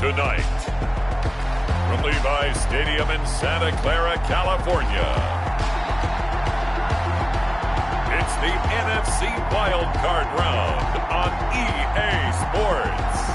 Tonight, from Levi's Stadium in Santa Clara, California, it's the NFC Wild Card Round on EA Sports.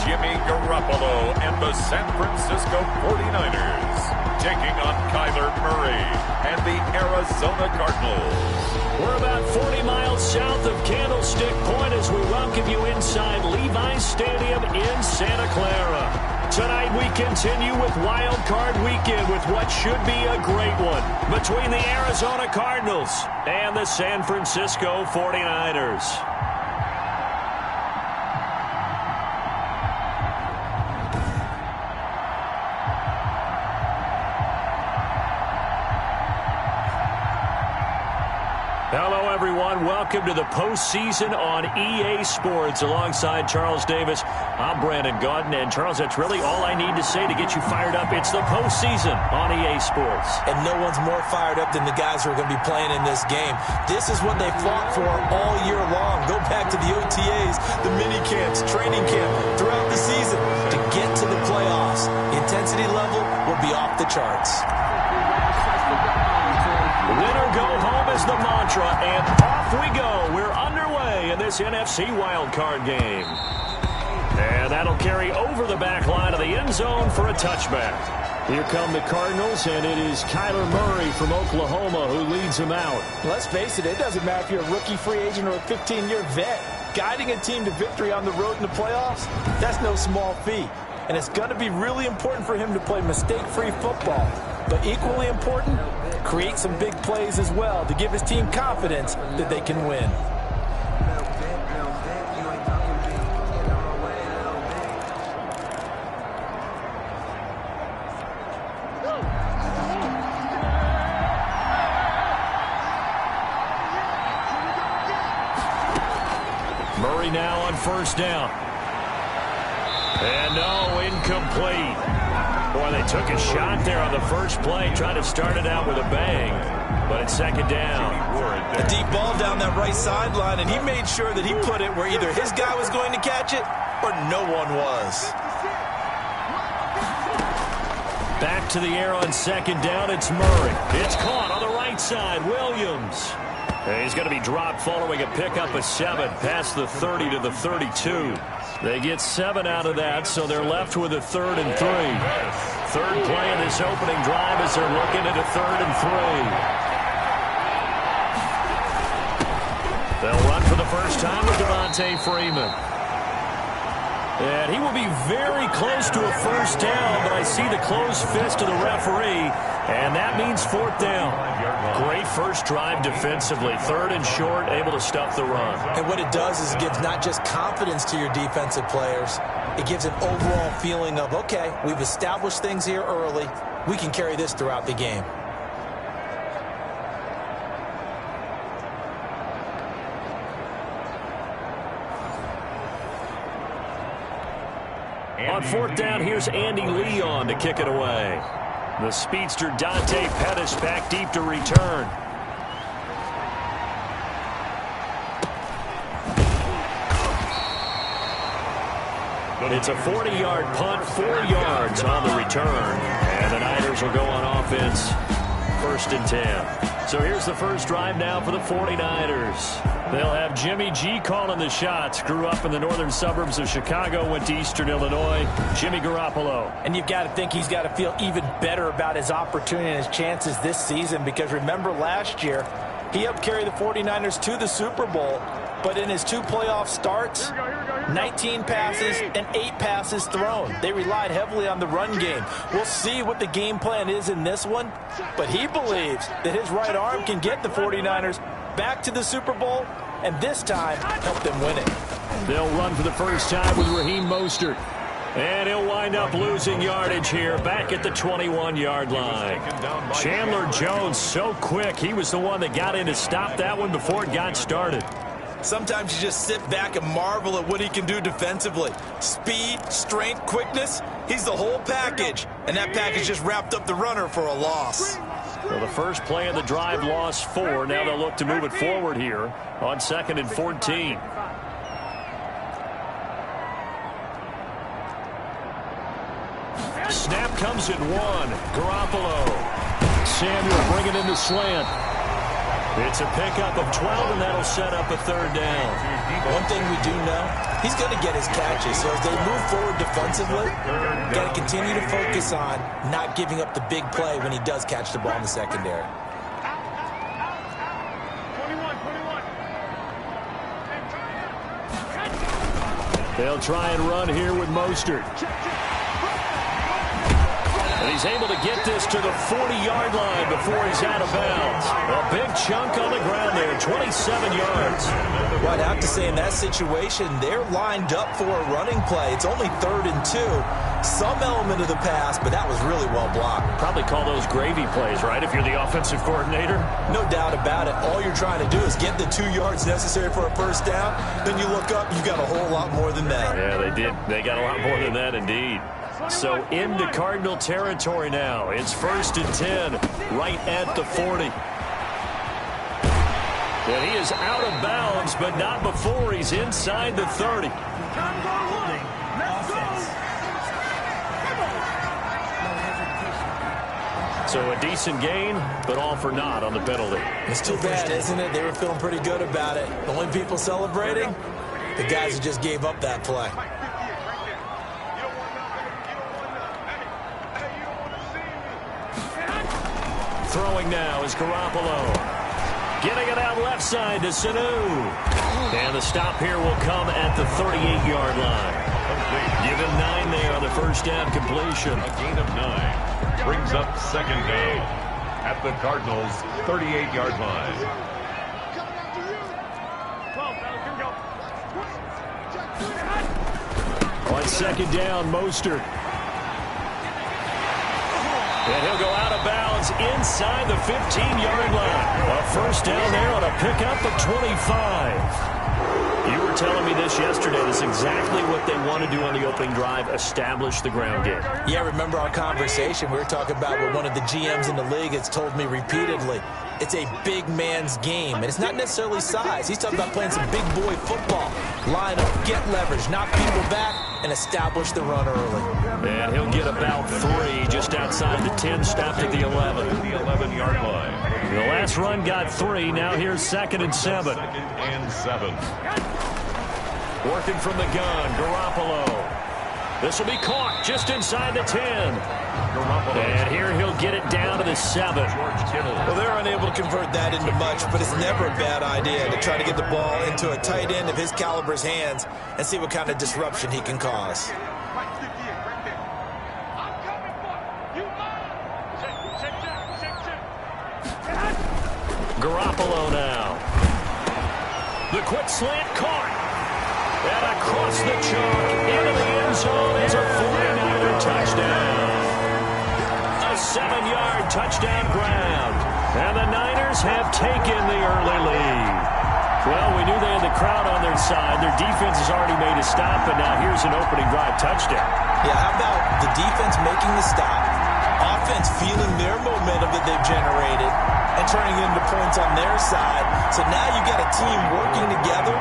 Jimmy Garoppolo and the San Francisco 49ers taking on Kyler Murray and the Arizona Cardinals. We're about 40 miles south of Candlestick Point as we welcome you inside Levi's Stadium in Santa Clara. Tonight we continue with Wild Card Weekend with what should be a great one between the Arizona Cardinals and the San Francisco 49ers. Hello, everyone. Welcome to the postseason on EA Sports. Alongside Charles Davis, I'm Brandon Gaudin. And, Charles, that's really all I need to say to get you fired up. It's the postseason on EA Sports. And no one's more fired up than the guys who are going to be playing in this game. This is what they fought for all year long. Go back to the OTAs, the mini camps, training camp, throughout the season to get to the playoffs. The intensity level will be off the charts. Win or go home is the mantra, and off we go. We're underway in this NFC wildcard game. And that'll carry over the back line of the end zone for a touchback. Here come the Cardinals, and it is Kyler Murray from Oklahoma who leads them out. Let's face it doesn't matter if you're a rookie free agent or a 15-year vet. Guiding a team to victory on the road in the playoffs, that's no small feat. And it's going to be really important for him to play mistake-free football. But equally important, create some big plays as well to give his team confidence that they can win. Murray now on first down. And no, incomplete. Boy, they took a shot there on the first play, trying to start it out with a bang. But it's second down. A deep ball down that right sideline, and he made sure that he put it where either his guy was going to catch it or no one was. Back to the air on second down. It's Murray. It's caught on the right side. Williams. And he's going to be dropped following a pickup of 7 past the 30 to the 32. They get 7 out of that, so they're left with a 3rd and 3. Third play of this opening drive as they're looking at a 3rd and 3. They'll run for the first time with Devontae Freeman. And he will be very close to a first down, but I see the closed fist of the referee, and that means 4th down. Great first drive defensively. 3rd and short, able to stop the run. And what it does is it gives not just confidence to your defensive players, it gives an overall feeling of, okay, we've established things here early. We can carry this throughout the game. On 4th down, here's Andy Leon to kick it away. The speedster Dante Pettis back deep to return. It's a 40-yard punt, 4 yards on the return. And the Niners will go on offense, 1st and 10. So here's the first drive now for the 49ers. They'll have Jimmy G calling the shots. Grew up in the northern suburbs of Chicago, went to Eastern Illinois. Jimmy Garoppolo. And you've got to think he's got to feel even better about his opportunity and his chances this season, because remember last year, he helped carry the 49ers to the Super Bowl, but in his 2 playoff starts, 19 passes and 8 passes thrown. They relied heavily on the run game. We'll see what the game plan is in this one, but he believes that his right arm can get the 49ers back to the Super Bowl, and this time help them win it. They'll run for the first time with Raheem Mostert. And he'll wind up losing yardage here back at the 21-yard line. Chandler Jones so quick. He was the one that got in to stop that one before it got started. Sometimes you just sit back and marvel at what he can do defensively. Speed, strength, quickness. He's the whole package. And that package just wrapped up the runner for a loss. Well, the first play of the drive lost 4. Now they'll look to move it forward here on 2nd and 14. Snap comes at 1. Garoppolo. Samuel bringing in the slant. It's a pickup of 12, and that'll set up a 3rd down. One thing we do know, he's going to get his catches. So as they move forward defensively, got to continue to focus on not giving up the big play when he does catch the ball in the secondary. They'll try and run here with Mostert. And he's able to get this to the 40-yard line before he's out of bounds. A big chunk on the ground there, 27 yards. Well, I'd have to say in that situation, they're lined up for a running play. It's only 3rd and 2. Some element of the pass, but that was really well blocked. Probably call those gravy plays, right, if you're the offensive coordinator? No doubt about it. All you're trying to do is get the 2 yards necessary for a first down. Then you look up, you got a whole lot more than that. Yeah, they did. They got a lot more than that, indeed. So into Cardinal territory now. It's 1st and 10, right at the 40. And he is out of bounds, but not before he's inside the 30. So a decent gain, but all for naught on the penalty. It's too bad, isn't it? They were feeling pretty good about it. The only people celebrating, the guys who just gave up that play. Throwing now is Garoppolo. Getting it out left side to Sanu. And the stop here will come at the 38-yard line. Give him 9 there on the first down completion. A gain of 9 brings up 2nd down at the Cardinals' 38-yard line. On 2nd down, Mostert. And he'll go out of bounds inside the 15-yard line. A first down there on a pickup of 25. You were telling me this yesterday. This is exactly what they want to do on the opening drive, establish the ground game. Yeah, remember our conversation? We were talking about what one of the GMs in the league has told me repeatedly. It's a big man's game, and it's not necessarily size. He's talking about playing some big boy football. Line up, get leverage, knock people back, and establish the run early. And he'll get about 3 just outside the 10, stopped at the 11. The 11-yard line. The last run got 3. Now here's 2nd and 7. 2nd and 7. Working from the gun, Garoppolo. This will be caught just inside the 10. And here he'll get it down to the 7. Well, they're unable to convert that into much, but it's never a bad idea to try to get the ball into a tight end of his caliber's hands and see what kind of disruption he can cause. Garoppolo now. The quick slant caught. And across the chalk into the end zone is a 49er touchdown. A 7-yard touchdown grab. And the Niners have taken the early lead. Well, we knew they had the crowd on their side. Their defense has already made a stop, and now here's an opening drive touchdown. Yeah, how about the defense making the stop, offense feeling their momentum that they've generated, and turning it into points on their side. So now you got a team working together,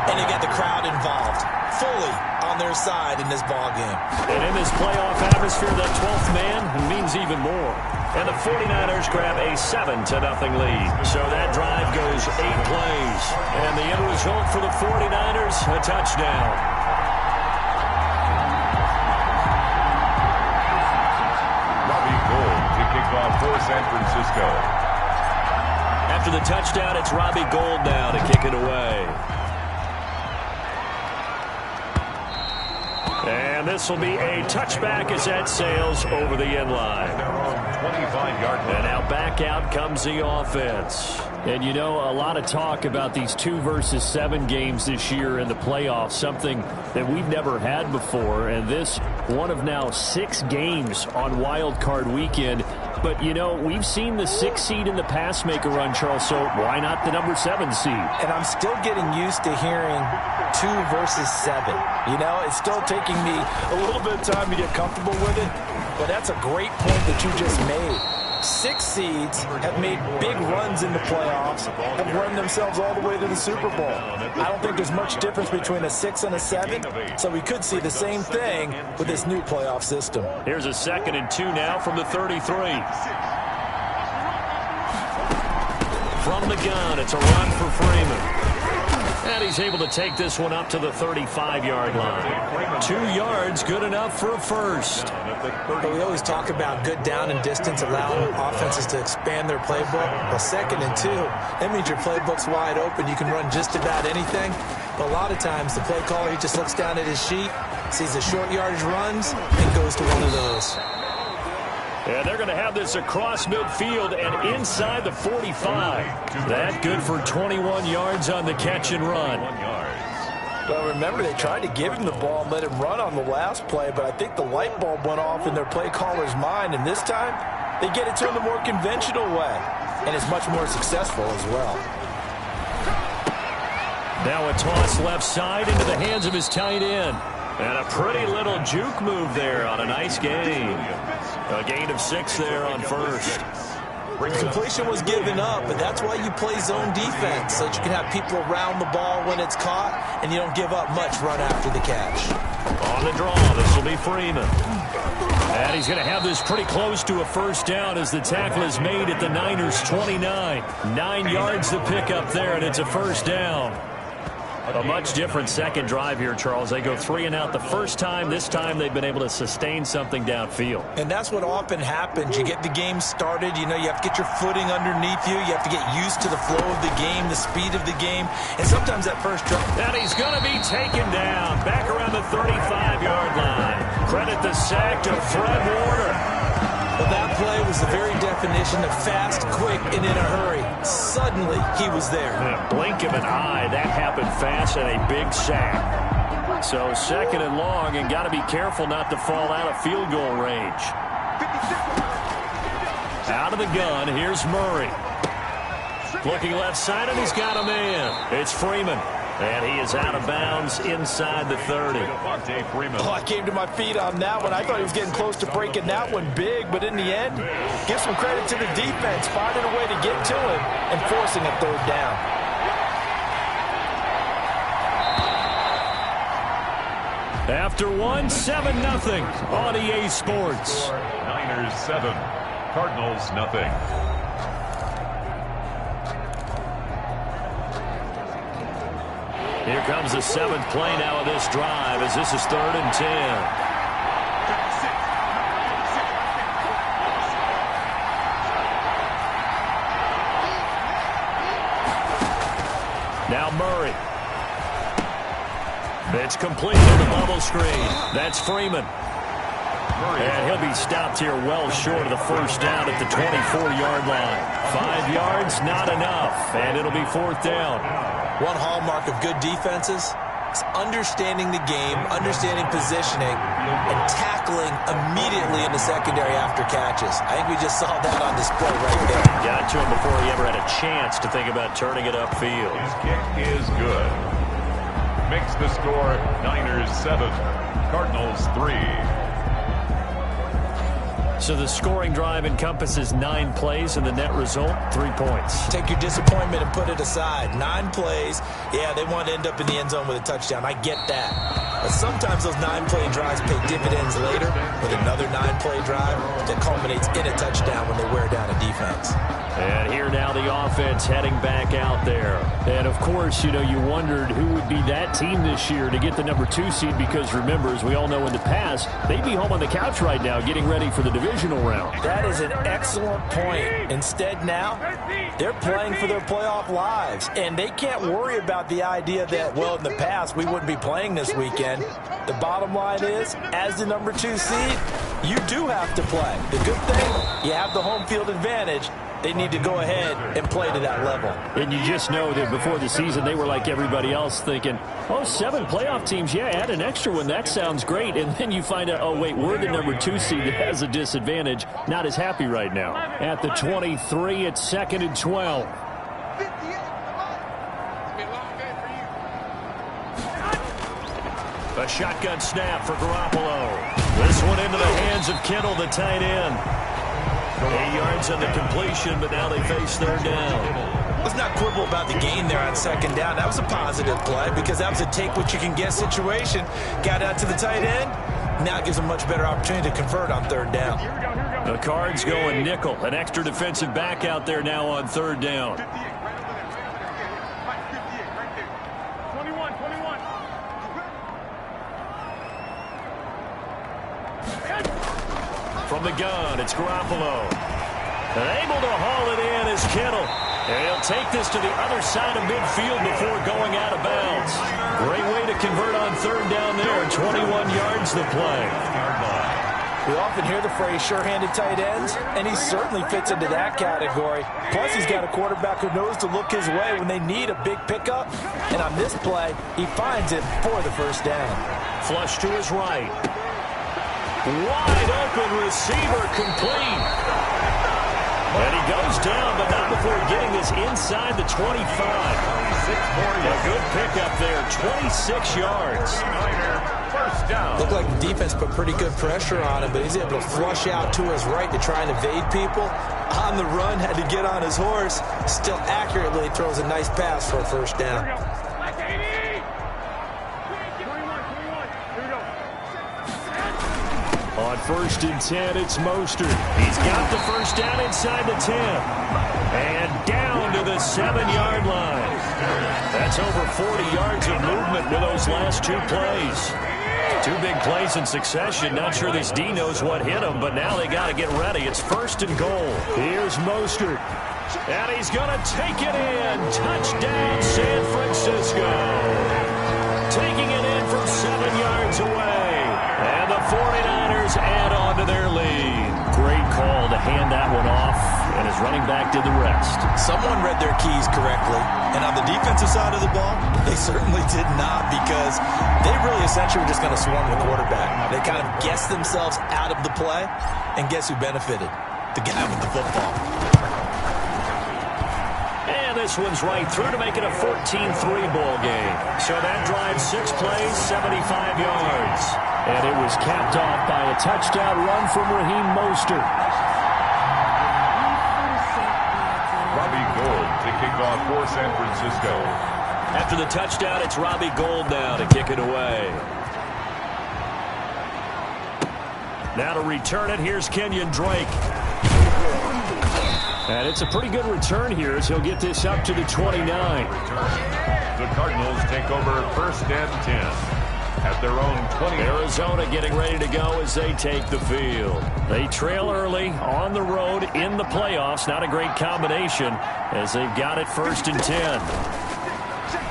and you got the crowd involved fully on their side in this ball game. And in this playoff atmosphere, that 12th man means even more. And the 49ers grab a 7-0 lead. So that drive goes 8 plays. And the end result for the 49ers, a touchdown. Robbie Gould to kick off for San Francisco. After the touchdown, it's Robbie Gould now to kick it away. And this will be a touchback as that sails over the end line. 25-yard line. And now back out comes the offense. And you know, a lot of talk about these 2 versus 7 games this year in the playoffs, something that we've never had before. And this one of now 6 games on Wild Card Weekend. But, you know, we've seen the 6 seed in the past make a run, Charles, so why not the number 7 seed? And I'm still getting used to hearing 2 versus 7. You know, it's still taking me a little bit of time to get comfortable with it, but that's a great point that you just made. 6 seeds have made big runs in the playoffs, have run themselves all the way to the Super Bowl. I don't think there's much difference between a 6 and a 7, so we could see the same thing with this new playoff system. Here's a 2nd and 2 now from the 33. From the gun, it's a run for Freeman. And he's able to take this one up to the 35-yard line. 2 yards, good enough for a first. But we always talk about good down and distance, allowing offenses to expand their playbook. Well, 2nd and 2, that means your playbook's wide open. You can run just about anything. But a lot of times, the play caller, he just looks down at his sheet, sees the short yardage runs, and goes to one of those. And they're going to have this across midfield and inside the 45. That good for 21 yards on the catch and run. Well, remember, they tried to give him the ball and let him run on the last play, but I think the light bulb went off in their play caller's mind, and this time they get it to him the more conventional way, and it's much more successful as well. Now a toss left side into the hands of his tight end. And a pretty little juke move there on a nice gain. A gain of 6 there on first. The completion was given up, but that's why you play zone defense, so that you can have people around the ball when it's caught, and you don't give up much run after the catch. On the draw, this will be Freeman. And he's going to have this pretty close to a first down as the tackle is made at the Niners' 29. 9 yards to pick up there, and it's a first down. A much different second drive here, Charles. They go 3 and out the first time. This time they've been able to sustain something downfield. And that's what often happens. You get the game started. You know, you have to get your footing underneath you. You have to get used to the flow of the game, the speed of the game. And sometimes that first drive. And he's going to be taken down back around the 35-yard line. Credit the sack to Fred Warner. Well, that play was the very definition of fast, quick, and in a hurry. Suddenly, he was there. In a blink of an eye, that happened fast and a big sack. So 2nd and long, and got to be careful not to fall out of field goal range. Out of the gun, here's Murray. Looking left side, and he's got a man. It's Freeman. And he is out of bounds inside the 30. Oh, I came to my feet on that one. I thought he was getting close to breaking that one big, but in the end, give some credit to the defense, finding a way to get to him and forcing a 3rd down. After one, 7-0 on EA Sports. Niners 7, Cardinals 0. Here comes the 7th play now of this drive as this is 3rd and 10. Now Murray. It's complete on the bubble screen. That's Freeman. And he'll be stopped here well short of the first down at the 24-yard line. 5 yards, not enough. And it'll be 4th down. One hallmark of good defenses is understanding the game, understanding positioning, and tackling immediately in the secondary after catches. I think we just saw that on display right there. Got to him before he ever had a chance to think about turning it upfield. His kick is good. Makes the score Niners 7, Cardinals 3. So the scoring drive encompasses 9 plays, and the net result, 3 points. Take your disappointment and put it aside. 9 plays. Yeah, they want to end up in the end zone with a touchdown. I get that. But sometimes those 9-play drives pay dividends later with another 9-play drive that culminates in a touchdown when they wear down a defense. And here now the offense heading back out there. And, of course, you know, you wondered who would be that team this year to get the number 2 seed because, remember, as we all know in the past, they'd be home on the couch right now getting ready for the divisional round. That is an excellent point. Instead now, they're playing for their playoff lives, and they can't worry about the idea that, well, in the past, we wouldn't be playing this weekend. The bottom line is, as the number 2 seed, you do have to play. The good thing, you have the home field advantage. They need to go ahead and play to that level. And you just know that before the season, they were like everybody else thinking, oh, 7 playoff teams, yeah, add an extra one. That sounds great. And then you find out, oh, wait, we're the number 2 seed that has a disadvantage. Not as happy right now. At the 23, it's 2nd and 12. A shotgun snap for Garoppolo. This one into the hands of Kittle, the tight end. 8 yards on the completion, but now they face 3rd down. Let's not quibble about the gain there on 2nd down. That was a positive play because that was a take-what-you-can-get situation. Got out to the tight end. Now it gives a much better opportunity to convert on 3rd down. The Cards going nickel. An extra defensive back out there now on 3rd down. From the gun, it's Garoppolo. And able to haul it in is Kittle. And he'll take this to the other side of midfield before going out of bounds. Great way to convert on 3rd down there. 21 yards the play. We often hear the phrase sure-handed tight ends, and he certainly fits into that category. Plus, he's got a quarterback who knows to look his way when they need a big pickup. And on this play, he finds it for the 1st down. Flush to his right. Wide open receiver complete. And he goes down, but not before getting this inside the 25. A good pickup there, 26 yards. First down. Looked like the defense put pretty good pressure on him, but he's able to flush out to his right to try and evade people. On the run, had to get on his horse. Still accurately throws a nice pass for a 1st down. On 1st and 10, it's Mostert. He's got the 1st down inside the 10. And down to the 7-yard line. That's over 40 yards of movement with those last 2 plays. 2 big plays in succession. Not sure this D knows what hit him, but now they got to get ready. It's 1st and goal. Here's Mostert. And he's going to take it in. Touchdown, San Francisco. Taking it in from 7 yards away. And the 49ers add on to their lead. Great call to hand that one off, and his running back did the rest. Someone read their keys correctly, and on the defensive side of the ball, they certainly did not, because they really essentially were just going to swarm the quarterback. They kind of guessed themselves out of the play, and guess who benefited? The guy with the football. And this one's right through to make it a 14-3 ball game. So that drives 6 plays, 75 yards. And it was capped off by a touchdown run from Raheem Mostert. Robbie Gould to kick off for San Francisco. After the touchdown, it's Robbie Gould now to kick it away. Now to return it, here's Kenyon Drake. And it's a pretty good return here as he'll get this up to the 29. The Cardinals take over 1st and 10. At their own 20. Arizona getting ready to go as they take the field. They trail early on the road in the playoffs. Not a great combination as they've got it 1st and 10.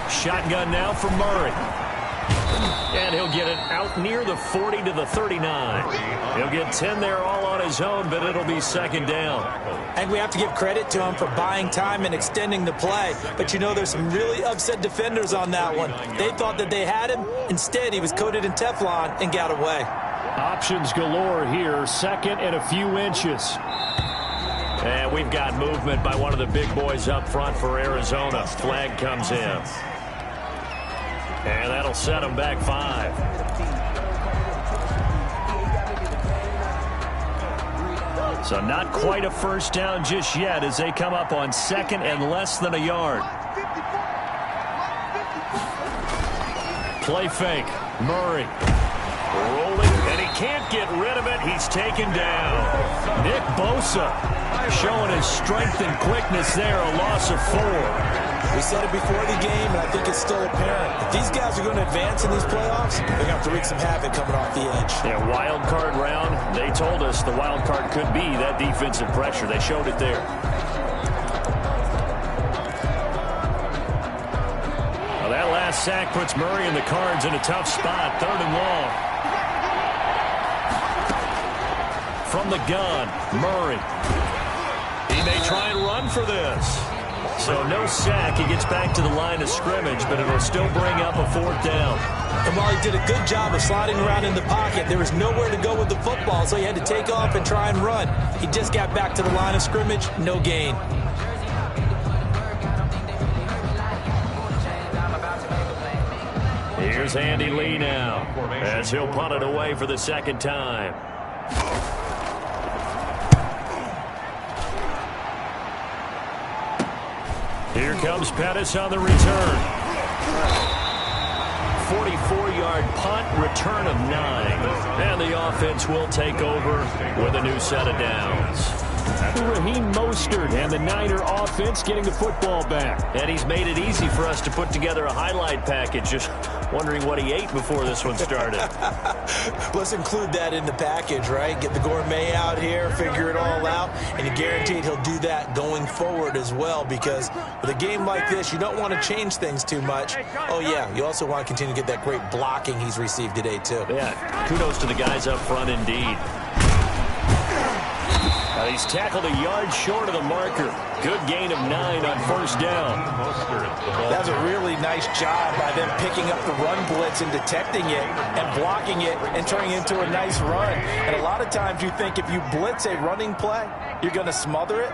Shotgun now for Murray. And he'll get it out near the 40 to the 39. He'll get 10 there all on his own, but it'll be 2nd down. I think we have to give credit to him for buying time and extending the play. But, you know, there's some really upset defenders on that one. They thought that they had him. Instead, he was coated in Teflon and got away. Options galore here. 2nd and a few inches. And we've got movement by one of the big boys up front for Arizona. Flag comes in. And that'll set them back 5. So not quite a 1st down just yet as they come up on 2nd and less than a yard. Play fake. Murray. Rolling, and he can't get rid of it. He's taken down. Nick Bosa showing his strength and quickness there. A loss of 4. We said it before the game, and I think it's still apparent. If these guys are going to advance in these playoffs, they're going to have to wreak some havoc coming off the edge. Yeah, wild card round. They told us the wild card could be that defensive pressure. They showed it there. Well, that last sack puts Murray and the Cards in a tough spot. 3rd and long. from the gun. Murray. He may try and run for this. So no sack. He gets back to the line of scrimmage, but it'll still bring up a 4th down. And while he did a good job of sliding around in the pocket, there was nowhere to go with the football, so he had to take off and try and run. He just got back to the line of scrimmage. No gain. Here's Andy Lee now, as he'll punt it away for the 2nd time. Here comes Pettis on the return. 44-yard punt, return of 9. And the offense will take over with a new set of downs. Raheem Mostert and the Niner offense getting the football back. And he's made it easy for us to put together a highlight package. Just wondering what he ate before this one started. Let's include that in the package, right? Get the gourmet out here, figure it all out, and you're guaranteed he'll do that going forward as well, because with a game like this, you don't want to change things too much. Oh, yeah, you also want to continue to get that great blocking he's received today, too. Yeah, kudos to the guys up front indeed. He's tackled a yard short of the marker. Good gain of 9 on 1st down. That was a really nice job by them picking up the run blitz and detecting it and blocking it and turning it into a nice run. And a lot of times you think if you blitz a running play, you're going to smother it.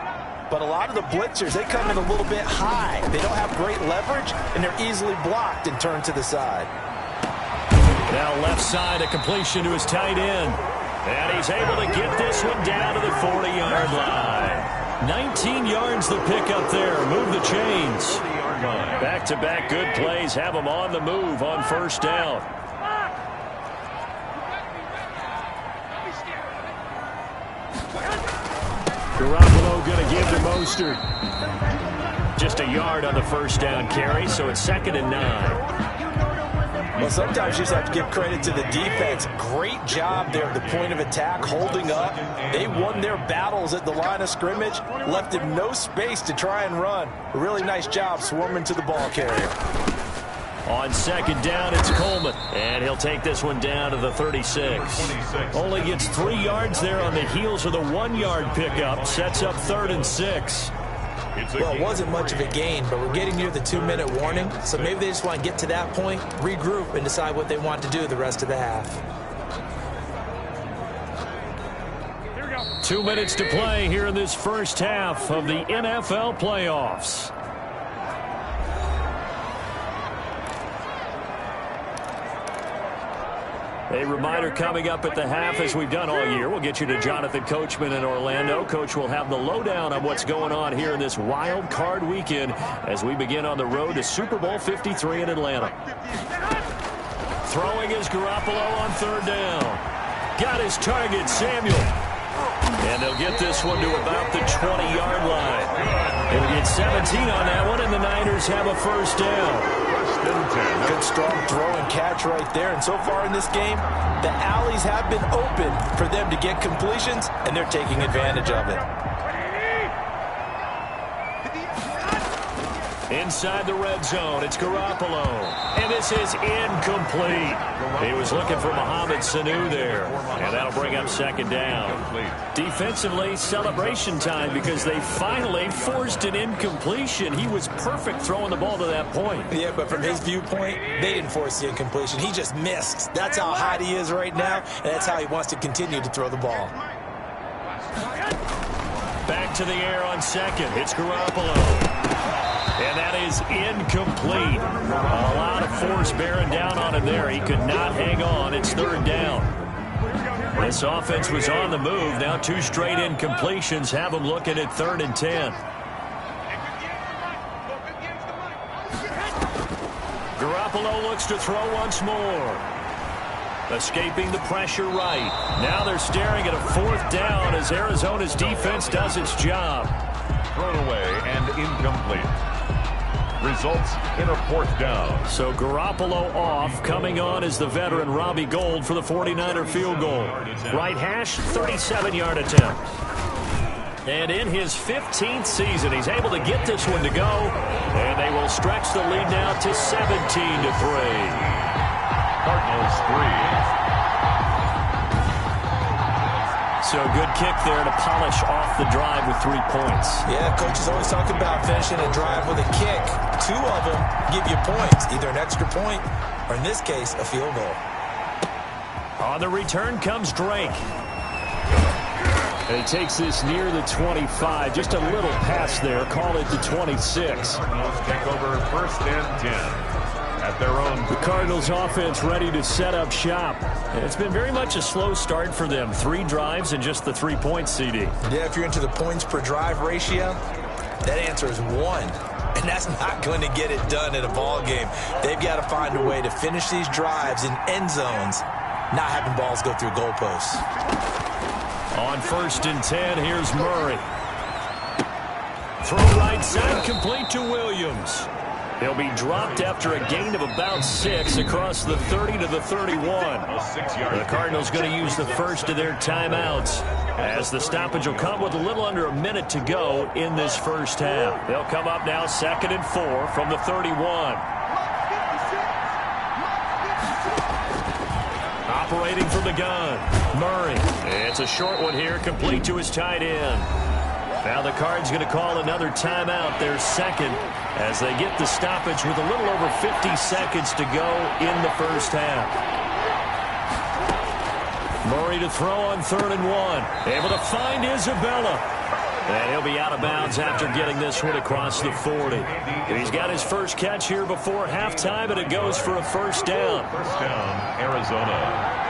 But a lot of the blitzers, they come in a little bit high. They don't have great leverage, and they're easily blocked and turned to the side. Now left side, a completion to his tight end. And he's able to get this one down to the 40-yard line. 19 yards the pick up there. Move the chains. Back-to-back good plays have him on the move on 1st down. Garoppolo going to give to Mostert. Just a yard on the 1st down carry, so it's 2nd and 9. Well, sometimes you just have to give credit to the defense. Great job there at the point of attack, holding up. They won their battles at the line of scrimmage, left him no space to try and run. A really nice job swarming to the ball carrier. On 2nd down, it's Coleman. And he'll take this one down to the 36. Only gets 3 yards there on the heels of the 1-yard pickup. Sets up 3rd and 6. Well, it wasn't much of a gain, but we're getting near the 2-minute warning, so maybe they just want to get to that point, regroup, and decide what they want to do the rest of the half. 2 minutes to play here in this 1st half of the NFL playoffs. A reminder coming up at the half, as we've done all year. We'll get you to Jonathan Coachman in Orlando. Coach will have the lowdown on what's going on here in this wild card weekend as we begin on the road to Super Bowl 53 in Atlanta. Throwing is Garoppolo on 3rd down. Got his target, Samuel. And they'll get this one to about the 20-yard line. They'll get 17 on that one, and the Niners have a 1st down. Good strong throw and catch right there. And so far in this game, the alleys have been open for them to get completions, and they're taking advantage of it. Inside the red zone, it's Garoppolo. And this is incomplete. He was looking for Mohamed Sanu there. And that'll bring up 2nd down. Defensively, celebration time because they finally forced an incompletion. He was perfect throwing the ball to that point. Yeah, but from his viewpoint, they didn't force the incompletion. He just missed. That's how hot he is right now, and that's how he wants to continue to throw the ball. Back to the air on 2nd. It's Garoppolo. And that is incomplete. A lot of force bearing down on him there. He could not hang on. It's 3rd down. This offense was on the move. Now 2 straight incompletions have them looking at 3rd and 10. Garoppolo looks to throw once more. Escaping the pressure right. Now they're staring at a 4th down as Arizona's defense does its job. Thrown away and incomplete. Results in a 4th down. So Garoppolo off. Coming on is the veteran Robbie Gould for the 49er field goal. Right hash, 37-yard attempt. And in his 15th season, he's able to get this one to go. And they will stretch the lead now to 17-3. Cardinals 3. So good kick there to polish off the drive with 3 points. Yeah, coaches always talk about finishing a drive with a kick. 2 of them give you points, either an extra point or, in this case, a field goal. On the return comes Drake. And he takes this near the 25. Just a little pass there. Call it the 26. Cardinals take over 1st and 10 at their own. The Cardinals offense ready to set up shop. And it's been very much a slow start for them. 3 drives and just the 3 points, CD. Yeah, if you're into the points per drive ratio, that answer is 1. And that's not going to get it done in a ball game. They've got to find a way to finish these drives in end zones, not having balls go through goalposts. On 1st and 10, here's Murray. Throw right side, complete to Williams. He'll be dropped after a gain of about 6 across the 30 to the 31. The Cardinals going to use the first of their timeouts, as the stoppage will come with a little under a minute to go in this first half. They'll come up now 2nd and 4 from the 31. Operating from the gun, Murray. It's a short one here, complete to his tight end. Now the Cards going to call another timeout, their second, as they get the stoppage with a little over 50 seconds to go in the first half. Murray to throw on 3rd and 1. Able to find Isabella. And he'll be out of bounds after getting this one across the 40. He's got his first catch here before halftime, and it goes for a first down. First down, Arizona.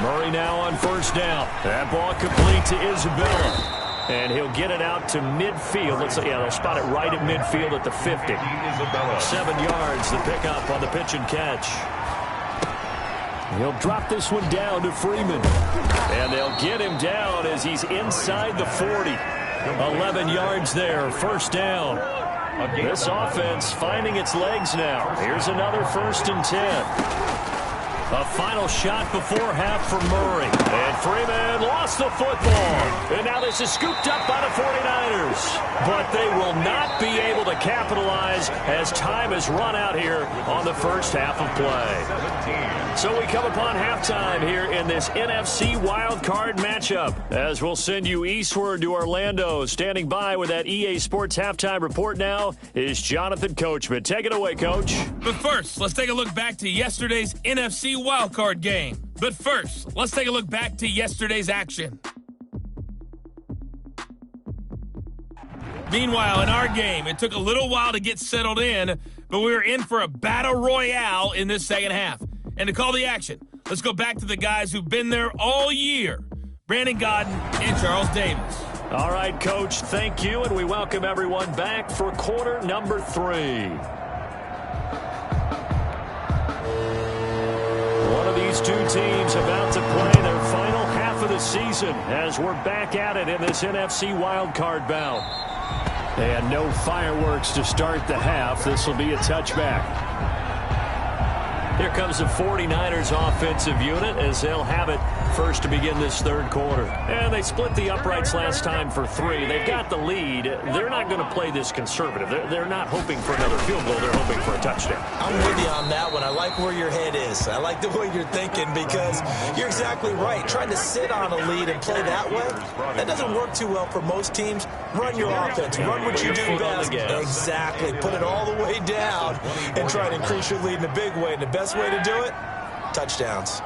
Murray now on 1st down. That ball complete to Isabella. And he'll get it out to midfield. They'll spot it right at midfield at the 50. 7 yards, the pickup on the pitch and catch. He'll drop this one down to Freeman. And they'll get him down as he's inside the 40. 11 yards there, first down. This offense finding its legs now. Here's another 1st and 10. A final shot before half for Murray. And Freeman lost the football. And now this is scooped up by the 49ers. But they will not be able to capitalize as time has run out here on the first half of play. So we come upon halftime here in this NFC wildcard matchup, as we'll send you eastward to Orlando. Standing by with that EA Sports halftime report now is Jonathan Coachman. Take it away, Coach. But first, let's take a look back to yesterday's NFC wildcard game. But first, let's take a look back to yesterday's action. Meanwhile, in our game, it took a little while to get settled in, but we were in for a battle royale in this second half. And to call the action, let's go back to the guys who've been there all year, Brandon Godden and Charles Davis. All right, Coach, thank you, and we welcome everyone back for quarter number 3. One of these two teams about to play their final half of the season as we're back at it in this NFC wildcard bout. And no fireworks to start the half. This will be a touchback. Here comes the 49ers offensive unit as they'll have it first to begin this third quarter. And they split the uprights last time for 3. They've got the lead. They're not going to play this conservative. They're not hoping for another field goal. They're hoping for a touchdown. I'm with you on that one. I like where your head is. I like the way you're thinking because you're exactly right. Trying to sit on a lead and play that way, that doesn't work too well for most teams. Run your offense. Run what you do best. Exactly. Put it all the way down and try to increase your lead in a big way. And the best way to do it, touchdowns.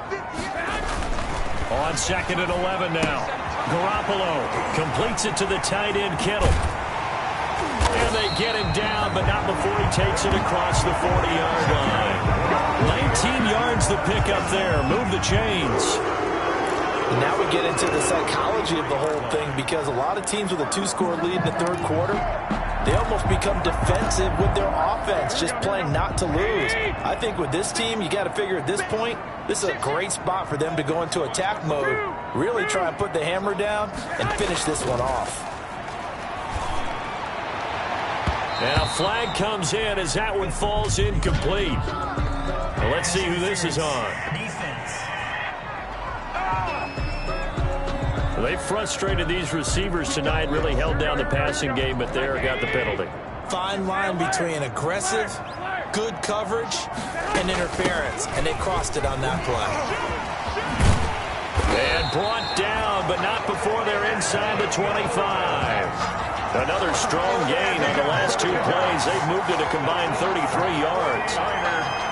On 2nd and 11 now. Garoppolo completes it to the tight end, Kittle. And they get him down, but not before he takes it across the 40-yard line. 19 yards the pickup there. Move the chains. And now we get into the psychology of the whole thing, because a lot of teams with a 2-score lead in the third quarter, they almost become defensive with their offense, just playing not to lose. I think with this team, you got to figure at this point, this is a great spot for them to go into attack mode, really try and put the hammer down and finish this one off. And a flag comes in as that one falls incomplete. Well, let's see who this is on. They frustrated these receivers tonight, really held down the passing game, but there got the penalty. fine line between aggressive, good coverage, and interference, and they crossed it on that play. And brought down, but not before they're inside the 25. Another strong gain on the last two plays. They've moved it a combined 33 yards.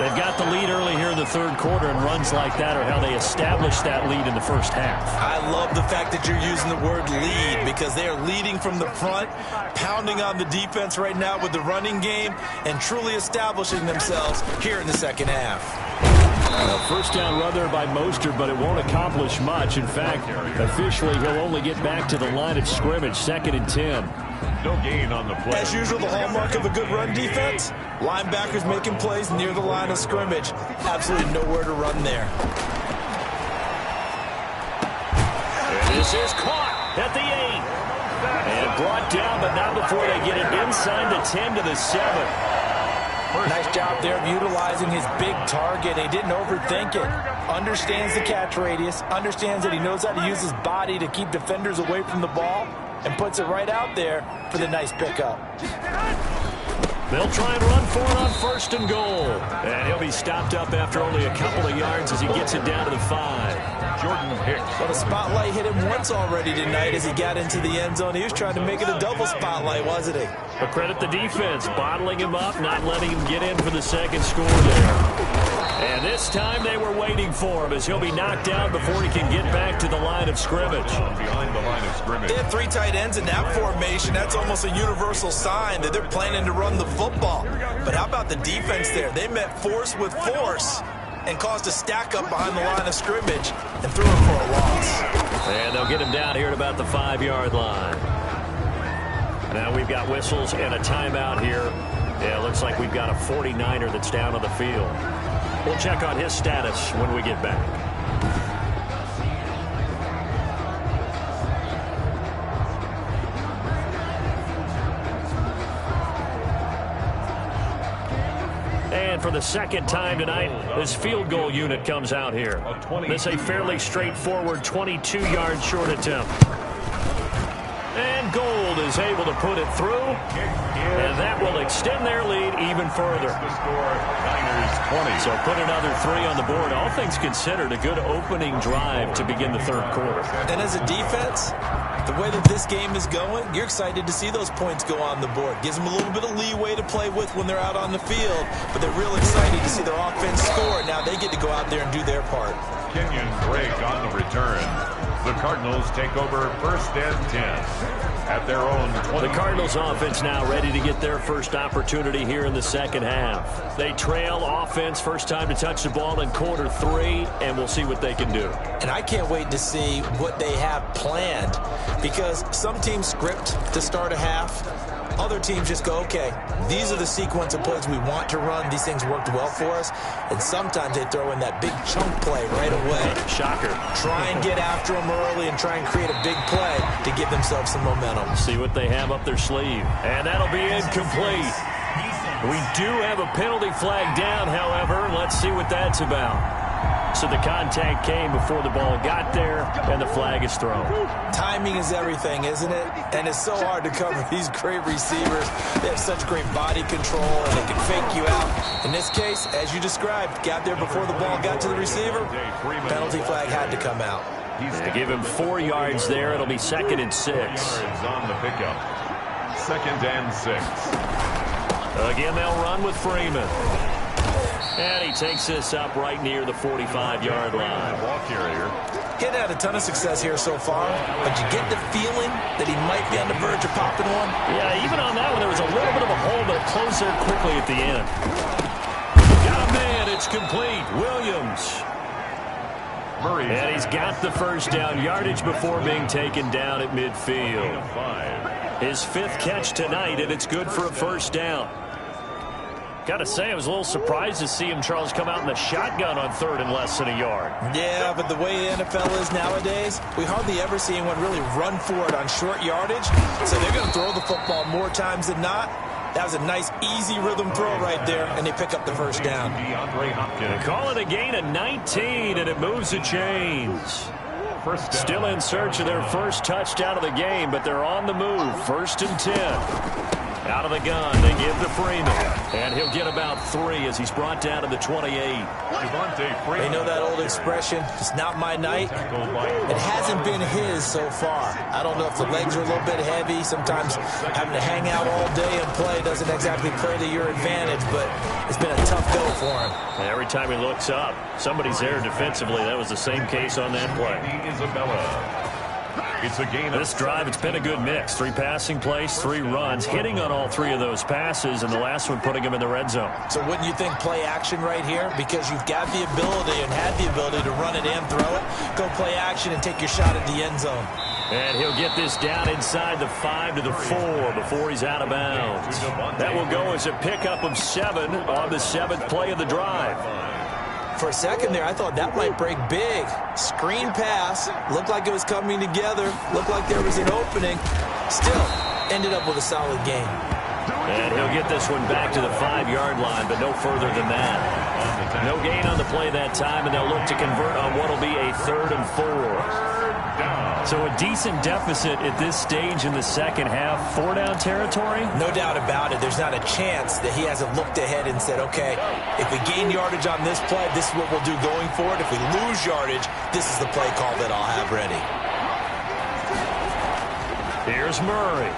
They've got the lead early here in the third quarter, and runs like that are how they established that lead in the first half. I love the fact that you're using the word lead, because they are leading from the front, pounding on the defense right now with the running game, and truly establishing themselves here in the second half. First down run there by Mostert, but it won't accomplish much. In fact, officially, he'll only get back to the line of scrimmage, 2nd and 10. No gain on the play. As usual, the hallmark of a good run defense, linebackers making plays near the line of scrimmage. Absolutely nowhere to run there. And this is caught at the 8. And brought down, but not before they get it inside the 10 to the 7. Nice job there of utilizing his big target. He didn't overthink it. Understands the catch radius. Understands that he knows how to use his body to keep defenders away from the ball. And puts it right out there for the nice pickup. They'll try and run for it on 1st and goal. And he'll be stopped up after only a couple of yards as he gets it down to the 5. Jordan Hicks. Well, the spotlight hit him once already tonight as he got into the end zone. He was trying to make it a double spotlight, wasn't he? But credit the defense, bottling him up, not letting him get in for the second score there. And this time they were waiting for him as he'll be knocked down before he can get back to the line of scrimmage. Behind the line of scrimmage. They have 3 tight ends in that formation. That's almost a universal sign that they're planning to run the football. But how about the defense there? They met force with force and caused a stack up behind the line of scrimmage and threw him for a loss. And they'll get him down here at about the 5-yard line. Now we've got whistles and a timeout here. Yeah, it looks like we've got a 49er that's down on the field. We'll check on his status when we get back. And for the second time tonight, this field goal unit comes out here. This is a fairly straightforward 22-yard short attempt. And Gold is able to put it through, and that will extend their lead even further. The score, Niners 20. So put another 3 on the board. All things considered, a good opening drive to begin the third quarter. And as a defense, the way that this game is going, you're excited to see those points go on the board. Gives them a little bit of leeway to play with when they're out on the field, but they're real excited to see their offense score. Now they get to go out there and do their part. Kenyon Drake on the return. The Cardinals take over 1st and 10 at their own 20. The Cardinals offense now ready to get their first opportunity here in the second half. They trail offense, first time to touch the ball in quarter 3, and we'll see what they can do. And I can't wait to see what they have planned, because some teams script to start a half. Other teams just go, okay, these are the sequence of plays we want to run. These things worked well for us. And sometimes they throw in that big chunk play right away. Shocker. Try and get after them early and try and create a big play to give themselves some momentum. See what they have up their sleeve. And that'll be incomplete. We do have a penalty flag down, however. Let's see what that's about. So the contact came before the ball got there, and the flag is thrown. Timing is everything, isn't it? And it's so hard to cover these great receivers. They have such great body control, and they can fake you out. In this case, as you described, got there before the ball got to the receiver. Penalty flag had to come out. They give him 4 yards there. It'll be 2nd and 6. Yards on the pickup. 2nd and 6. Again, they'll run with Freeman. And he takes this up right near the 45-yard line. Ball carrier. He's had a ton of success here so far, but you get the feeling that he might be on the verge of popping one. Yeah, even on that one, there was a little bit of a hole, but it closed there quickly at the end. Got a man. It's complete. Williams. Murray. And he's got the first down yardage before being taken down at midfield. His 5th catch tonight, and it's good for a first down. Got to say, I was a little surprised to see him, Charles, come out in the shotgun on 3rd and less than a yard. Yeah, but the way the NFL is nowadays, we hardly ever see anyone really run for it on short yardage. So they're going to throw the football more times than not. That was a nice, easy rhythm throw right there, and they pick up the first down. They call it a gain of 19, and it moves the chains. Still in search of their first touchdown of the game, but they're on the move. 1st and 10. Out of the gun, they give to Freeman. And he'll get about 3 as he's brought down to the 28. They know that old expression, it's not my night. It hasn't been his so far. I don't know if the legs are a little bit heavy. Sometimes having to hang out all day and play doesn't exactly play to your advantage, but it's been a tough go for him. Every time he looks up, somebody's there defensively. That was the same case on that play. It's a game. This drive, it's been a good mix. 3 passing plays, 3 runs, hitting on all 3 of those passes, and the last one putting him in the red zone. So wouldn't you think play action right here? Because you've got the ability and had the ability to run it and throw it. Go play action and take your shot at the end zone. And he'll get this down inside the 5 to the 4 before he's out of bounds. That will go as a pickup of 7 on the 7th play of the drive. For a second there, I thought that might break big. Screen pass. Looked like it was coming together. Looked like there was an opening. Still, ended up with a solid game. And he'll get this one back to the 5-yard line, but no further than that. No gain on the play that time, and they'll look to convert on what will be a 3rd and 4. So a decent deficit at this stage in the second half. 4-down territory? No doubt about it. There's not a chance that he hasn't looked ahead and said, okay, if we gain yardage on this play, this is what we'll do going forward. If we lose yardage, this is the play call that I'll have ready. Here's Murray.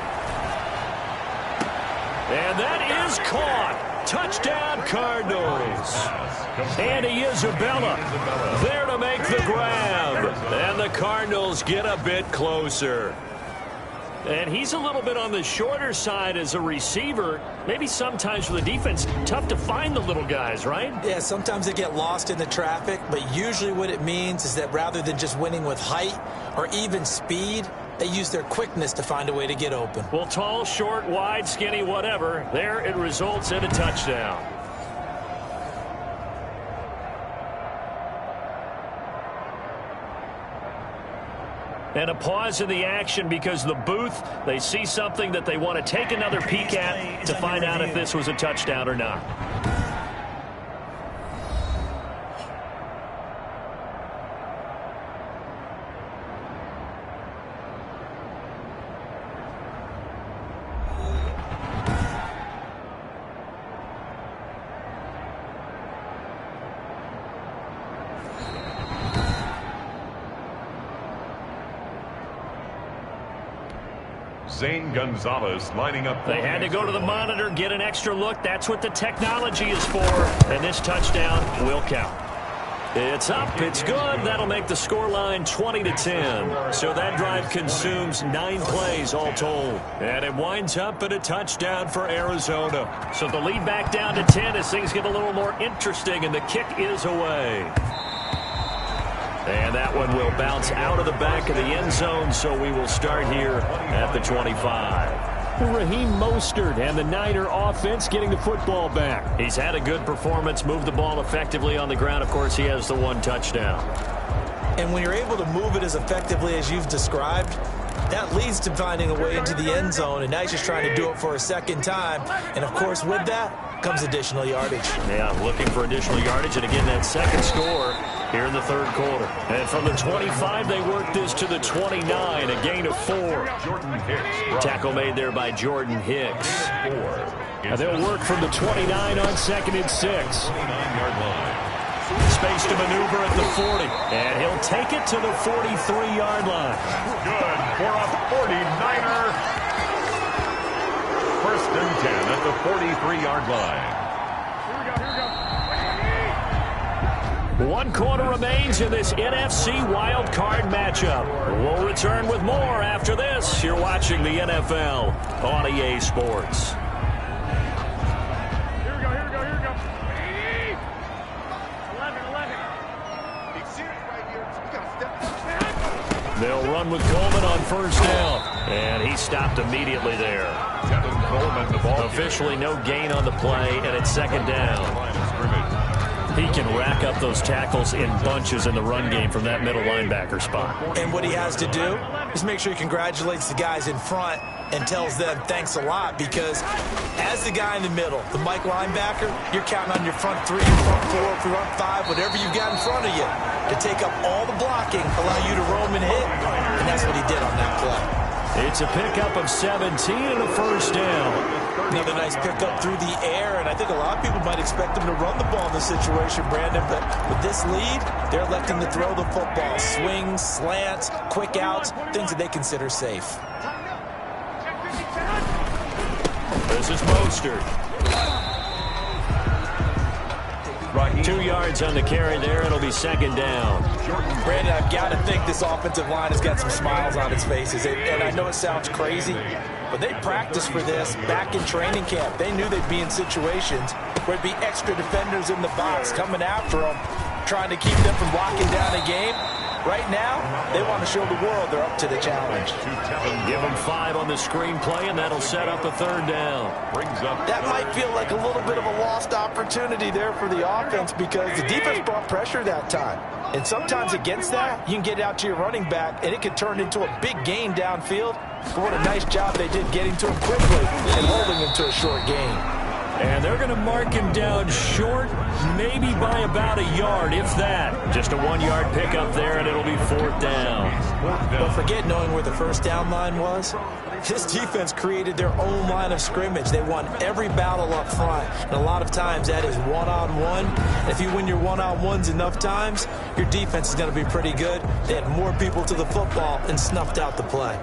And that is caught. Touchdown, Cardinals. Andy Isabella there to make the grab. And the Cardinals get a bit closer. And he's a little bit on the shorter side as a receiver. Maybe sometimes for the defense, tough to find the little guys, right? Yeah, sometimes they get lost in the traffic, but usually what it means is that rather than just winning with height or even speed, they use their quickness to find a way to get open. Well, tall, short, wide, skinny, whatever, there it results in a touchdown. And a pause in the action because the booth, they see something that they want to take another peek at to find out if this was a touchdown or not. Zane Gonzalez lining up. They had to go to the monitor, get an extra look. That's what the technology is for. And this touchdown will count. It's up. It's good. That'll make the scoreline 20-10. So that drive consumes 9 plays all told. And it winds up at a touchdown for Arizona. So the lead back down to 10 as things get a little more interesting, and the kick is away. And that one will bounce out of the back of the end zone, so we will start here at the 25. Raheem Mostert and the Niner offense getting the football back. He's had a good performance, moved the ball effectively on the ground. Of course, he has the 1 touchdown. And when you're able to move it as effectively as you've described, that leads to finding a way into the end zone, and now he's just trying to do it for a second time. And, of course, with that comes additional yardage. Yeah, looking for additional yardage, and again, that second score here in the 3rd quarter. And from the 25, they work this to the 29, a gain of 4. Jordan Hicks. Tackle made there by Jordan Hicks. And they'll work from the 29 on 2nd and 6. 29-yard line. Space to maneuver at the 40. And he'll take it to the 43-yard line. Good for a 49er. 1st and 10 at the 43-yard line. 1 quarter remains in this NFC wild card matchup. We'll return with more after this. You're watching the NFL on EA Sports. Here we go. They'll run with Coleman on 1st down. And he stopped immediately there. Kevin Coleman, the ball. Officially no gain on the play, and it's 2nd down. He can rack up those tackles in bunches in the run game from that middle linebacker spot. And what he has to do is make sure he congratulates the guys in front and tells them thanks a lot, because as the guy in the middle, the Mike linebacker, you're counting on your front 3, your front 4, front 5, whatever you've got in front of you to take up all the blocking, allow you to roam and hit, and that's what he did on that play. It's a pickup of 17 and a 1st down. Another nice pickup through the air, and I think a lot of people might expect them to run the ball in this situation, Brandon, but with this lead, they're electing to throw the football. Swings, slants, quick outs, things that they consider safe. This is Mostert. 2 yards on the carry there. It'll be second down. Brandon, I've got to think this offensive line has got some smiles on its faces. And I know it sounds crazy, but they practiced for this back in training camp. They knew they'd be in situations where it'd be extra defenders in the box coming after them, trying to keep them from locking down a game. Right now, they want to show the world they're up to the challenge. Give them 5 on the screen play, and that'll set up a third down. That might feel like a little bit of a lost opportunity there for the offense because the defense brought pressure that time. And sometimes against that, you can get out to your running back, and it could turn into a big gain downfield. But what a nice job they did getting to him quickly and holding him to a short gain. And they're going to mark him down short, maybe by about a yard, if that. Just a 1-yard pickup there, and it'll be fourth down. Don't forget knowing where the first down line was. This defense created their own line of scrimmage. They won every battle up front, and a lot of times that is one-on-one. If you win your one-on-ones enough times, your defense is going to be pretty good. They had more people to the football and snuffed out the play.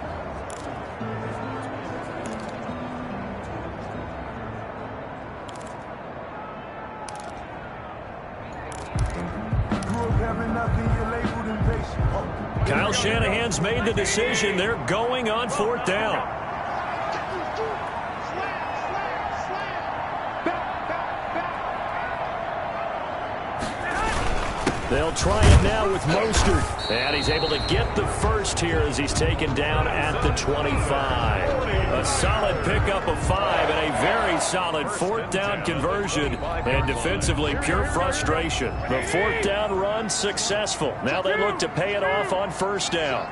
Kyle Shanahan's made the decision. They're going on fourth down. They'll try it now with Mostert. And he's able to get the first here as he's taken down at the 25. A solid pickup of 5 and a very solid fourth down conversion. And defensively, pure frustration. The fourth down run successful. Now they look to pay it off on first down.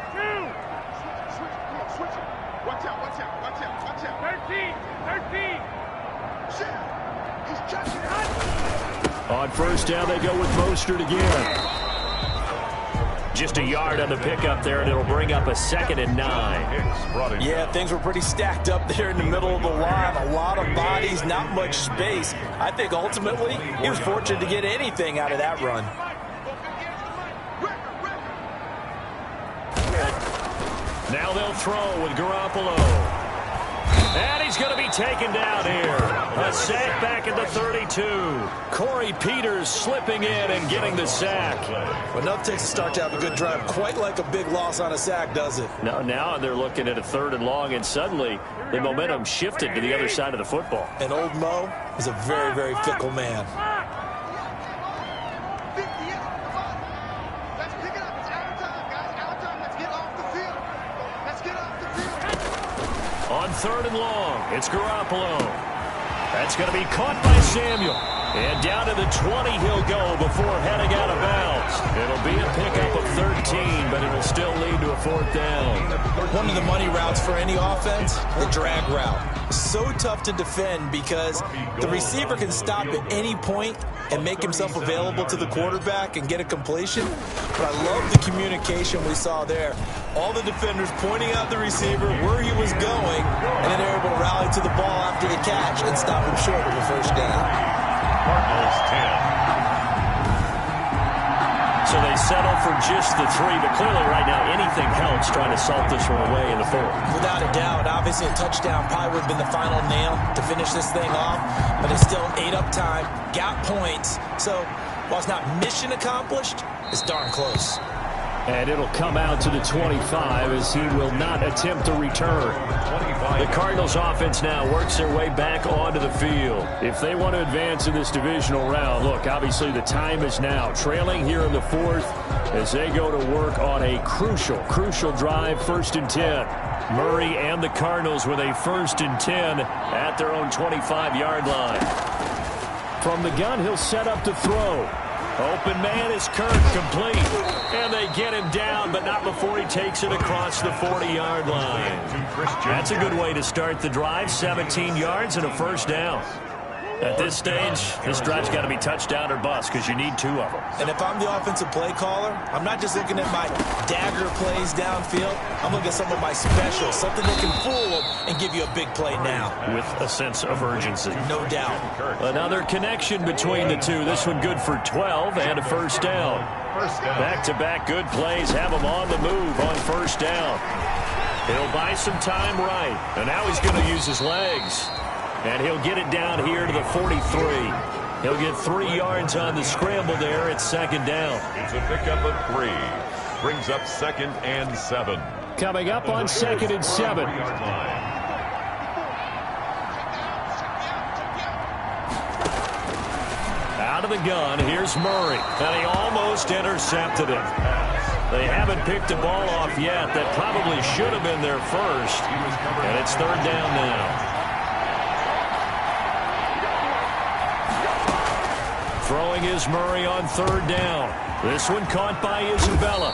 Watch out. 13. He's chucking it. On first down, they go with Mostert again. Just a yard on the pickup there, and it'll bring up a 2nd and 9. Yeah, things were pretty stacked up there in the middle of the line. A lot of bodies, not much space. I think ultimately he was fortunate to get anything out of that run. Now they'll throw with Garoppolo. And he's going to be taken down here. A sack back at the 32. Corey Peters slipping in and getting the sack. Well, enough takes a start to have a good drive. Quite like a big loss on a sack, does it? Now they're looking at a 3rd and long, and suddenly the momentum shifted to the other side of the football. And old Mo is a very, very fickle man. On 3rd and long, it's Garoppolo. That's going to be caught by Samuel. And down to the 20 he'll go before heading out of bounds. It'll be a pickup of 13, but it'll still lead to a fourth down. One of the money routes for any offense, the drag route. So tough to defend because the receiver can stop at any point and make himself available to the quarterback and get a completion. But I love the communication we saw there. All the defenders pointing out the receiver where he was going, and then they're able to rally to the ball after the catch and stop him short of a first down. Cardinals 10. So they settle for just the 3, but clearly right now anything helps trying to salt this one away in the 4th. Without a doubt, obviously a touchdown probably would have been the final nail to finish this thing off, but it's still ate up time, got points. So while it's not mission accomplished, it's darn close. And it'll come out to the 25 as he will not attempt to return. The Cardinals offense now works their way back onto the field. If they want to advance in this divisional round, look, obviously the time is now. Trailing here in the 4th as they go to work on a crucial drive, 1st and 10. Murray and the Cardinals with a 1st and 10 at their own 25-yard line. From the gun, he'll set up to throw. Open man is Kirk, complete. And they get him down, but not before he takes it across the 40-yard line. That's a good way to start the drive. 17 yards and a first down. At this stage, this drive's got to be touchdown or bust because you need 2 of them. And if I'm the offensive play caller, I'm not just looking at my dagger plays downfield. I'm looking at some of my specials, something that can fool them and give you a big play now. With a sense of urgency. No doubt. Another connection between the two. This one good for 12 and a first down. Back-to-back good plays have him on the move on first down. He'll buy some time right. And now he's going to use his legs. And he'll get it down here to the 43. He'll get 3 yards on the scramble there at second down. It's a pickup of 3. Brings up 2nd and 7. Coming up on 2nd and 7. Out of the gun, here's Murray. And he almost intercepted it. They haven't picked the ball off yet. That probably should have been their first. And it's 3rd down now. Throwing is Murray on 3rd down. This one caught by Isabella.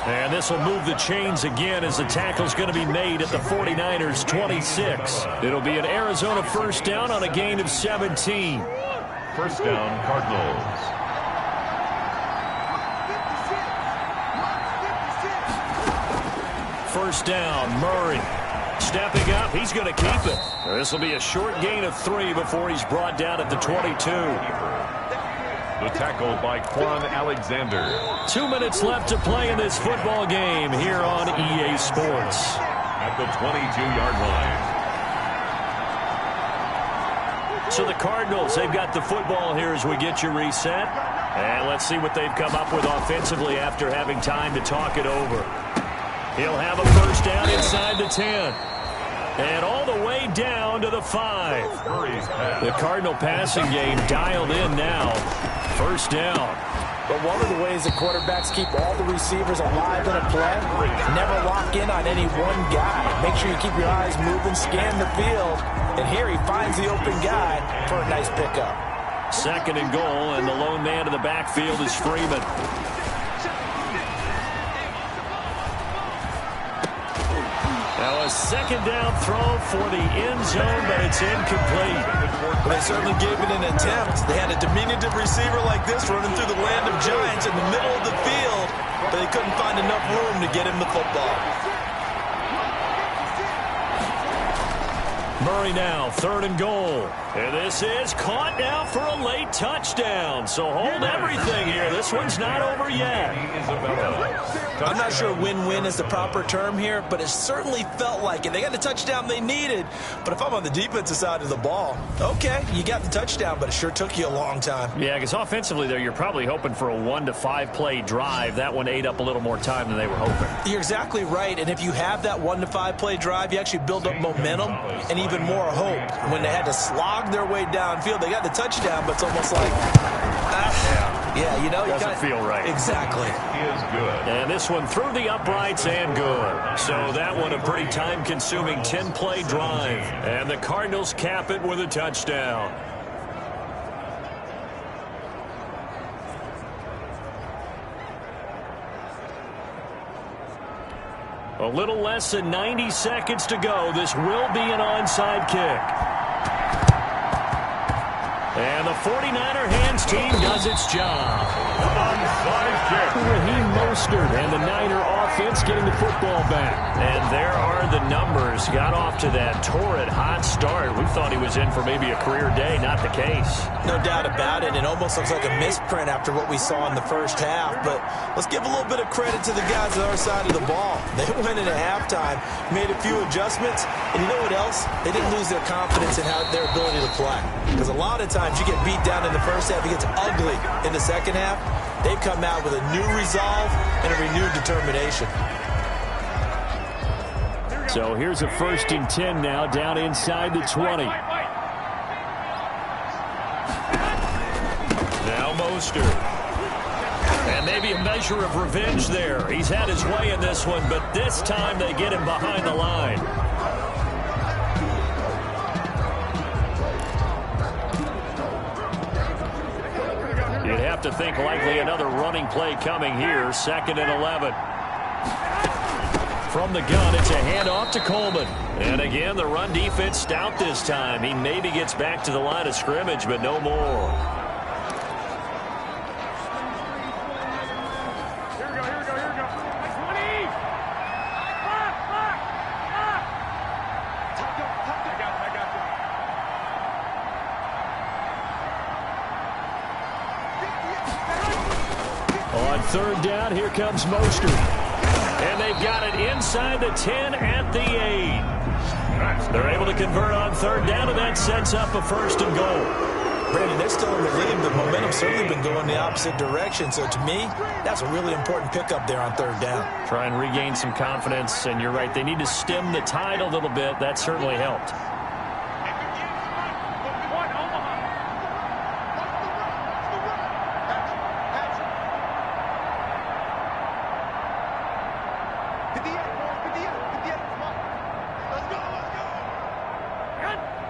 And this will move the chains again as the tackle's going to be made at the 49ers 26. It'll be an Arizona first down on a gain of 17. First down, Cardinals. First down, Murray. Stepping up, he's going to keep it. This will be a short gain of 3 before he's brought down at the 22. The tackle by Quan Alexander. 2 minutes left to play in this football game here on EA Sports. At the 22-yard line. So the Cardinals, they've got the football here as we get you reset. And let's see what they've come up with offensively after having time to talk it over. He'll have a first down inside the 10. And all the way down to the 5. The Cardinal passing game dialed in now. First down. But one of the ways that quarterbacks keep all the receivers alive in a play, never lock in on any one guy. Make sure you keep your eyes moving, scan the field. And here he finds the open guy for a nice pickup. 2nd and goal, and the lone man in the backfield is Freeman. Now a 2nd down throw for the end zone, but it's incomplete. Well, they certainly gave it an attempt. They had a diminutive receiver like this running through the land of giants in the middle of the field, but they couldn't find enough room to get him the football. Murray now, 3rd and goal. And this is caught now for a late touchdown. So hold everything here. This one's not over yet. I'm not sure win-win is the proper term here, but it certainly felt like it. They got the touchdown they needed, but if I'm on the defensive side of the ball, okay, you got the touchdown, but it sure took you a long time. Yeah, because offensively there, you're probably hoping for a 1 to 5 play drive. That one ate up a little more time than they were hoping. You're exactly right, and if you have that 1 to 5 play drive, you actually build up momentum and even more hope. When they had to slog their way downfield, they got the touchdown, but it's almost like, yeah, you know, doesn't feel right. Exactly. He is good. And this one through the uprights and good. So that one a pretty time-consuming 10-play drive. And the Cardinals cap it with a touchdown. A little less than 90 seconds to go. This will be an onside kick. And the 49er hands team does its job. Onside kick. Raheem Mostert and the Niner offense getting the football back. And there are the numbers. Got off to that torrid hot start. We thought he was in for maybe a career day. Not the case. No doubt about it. It almost looks like a misprint after what we saw in the first half. But let's give a little bit of credit to the guys on our side of the ball. They went in at halftime, made a few adjustments, and you know what else? They didn't lose their confidence in their ability to play. Because a lot of times you get beat down in the first half, it gets ugly in the second half. They've come out with a new resolve and a renewed determination. So here's a 1st and 10 now, down inside the 20. Now Mostert. And maybe a measure of revenge there. He's had his way in this one, but this time they get him behind the line. You'd have to think likely another running play coming here. 2nd and 11. From the gun, it's a handoff to Coleman. And again, the run defense stout this time. He maybe gets back to the line of scrimmage, but no more. Here we go. 20! Back! I got you. On third down, here comes Mostert. And they've got it inside the 10 at the 8. They're able to convert on third down, and that sets up a 1st and goal. Brandon, they're still in the lead. The momentum's certainly been going the opposite direction. So to me, that's a really important pickup there on third down. Try and regain some confidence, and you're right. They need to stem the tide a little bit. That certainly helped.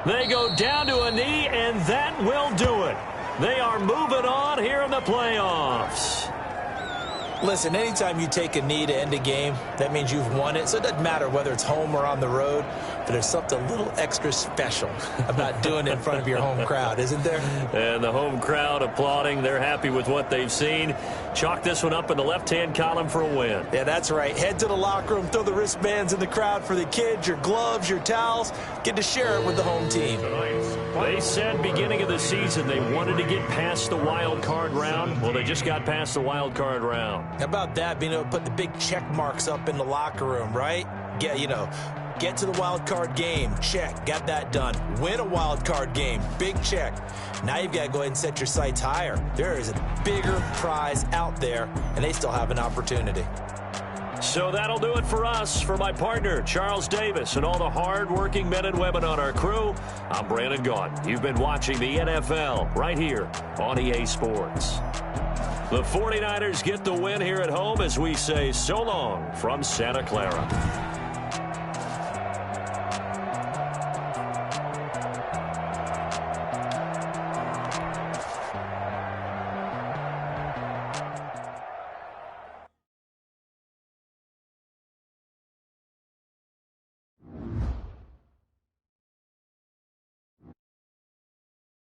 They go down to a knee, and that will do it. They are moving on here in the playoffs. Listen, anytime you take a knee to end a game, that means you've won it. So it doesn't matter whether it's home or on the road, but there's something a little extra special about doing it in front of your home crowd, isn't there? And the home crowd applauding. They're happy with what they've seen. Chalk this one up in the left-hand column for a win. Yeah, that's right. Head to the locker room, throw the wristbands in the crowd for the kids, your gloves, your towels. Get to share it with the home team. They said beginning of the season they wanted to get past the wild card round. Well, they just got past the wild card round. How about that, being able to put the big check marks up in the locker room, right? Get to the wild card game. Check. Got that done. Win a wild card game. Big check. Now you've got to go ahead and set your sights higher. There is a bigger prize out there, and they still have an opportunity. So that'll do it for us. For my partner, Charles Davis, and all the hard-working men and women on our crew, I'm Brandon Gaudin. You've been watching the NFL right here on EA Sports. The 49ers get the win here at home as we say so long from Santa Clara.